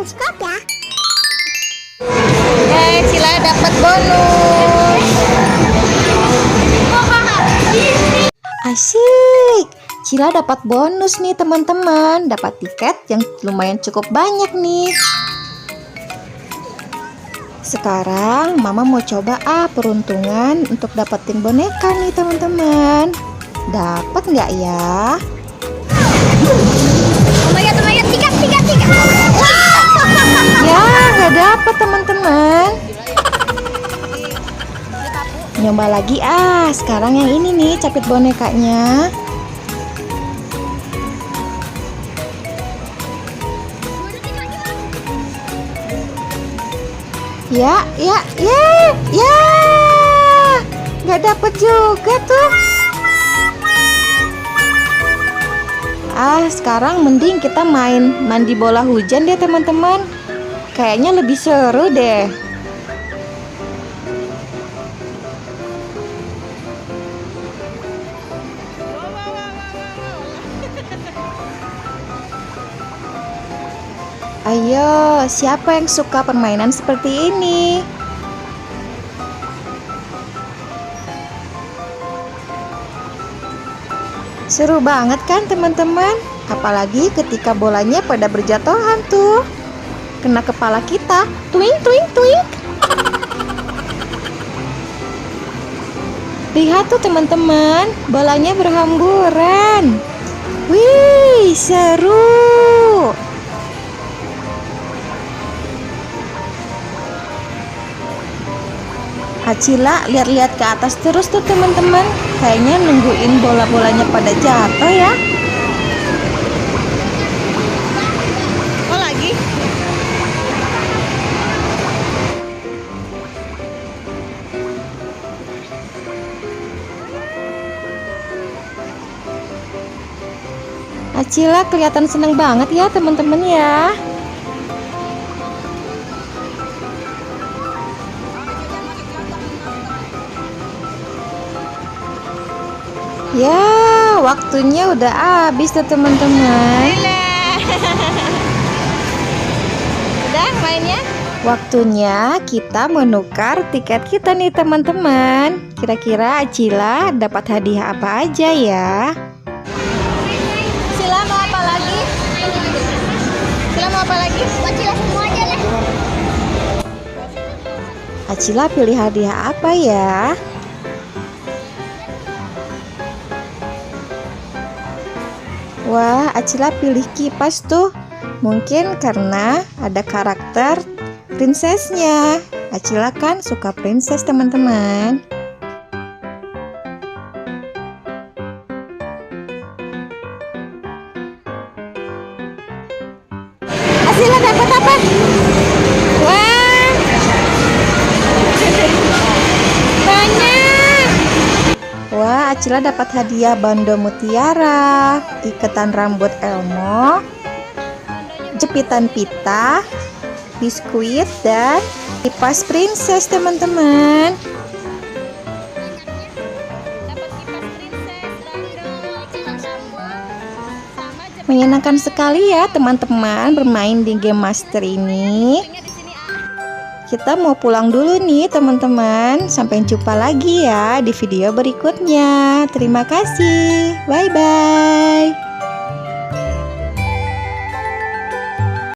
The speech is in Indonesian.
bioskop ya. Cila dapat bonus. Asyik. Cila dapat bonus nih teman-teman. Dapat tiket yang lumayan cukup banyak nih. Sekarang Mama mau coba peruntungan untuk dapetin boneka nih teman-teman. Dapat nggak ya? Lumayan, tiga. Ya, nggak dapat teman-teman. Nyoba lagi sekarang yang ini nih capit bonekanya. Ya, nggak dapet juga tuh. Sekarang mending kita main mandi bola hujan deh teman-teman. Kayaknya lebih seru deh. Ayo, siapa yang suka permainan seperti ini? Seru banget kan teman-teman? Apalagi ketika bolanya pada berjatuhan tuh. Kena kepala kita. Twing. Lihat tuh teman-teman, bolanya berhamburan. Wih, seru. Acila lihat-lihat ke atas terus tuh teman-teman. Kayaknya nungguin bola-bolanya pada jatuh ya. Oh lagi? Acila kelihatan seneng banget ya teman-teman ya. Ya, waktunya udah habis tuh teman-teman. Udah mainnya? Waktunya kita menukar tiket kita nih teman-teman. Kira-kira Acila dapat hadiah apa aja ya? Sila mau apa lagi? Acila semua aja deh. Acila pilih hadiah apa ya? Wah, Acila pilih kipas tuh. Mungkin karena ada karakter prinsesnya. Acila kan suka princess teman-teman. Acila dapat apa? Wah, banyak. Wah, Acila dapat hadiah bando mutiara, iketan rambut Elmo, jepitan pita, biskuit, dan kipas princess teman-teman. Menyenangkan sekali ya teman-teman bermain di game master ini. Kita mau pulang dulu nih teman-teman. Sampai jumpa lagi ya di video berikutnya. Terima kasih. Bye-bye.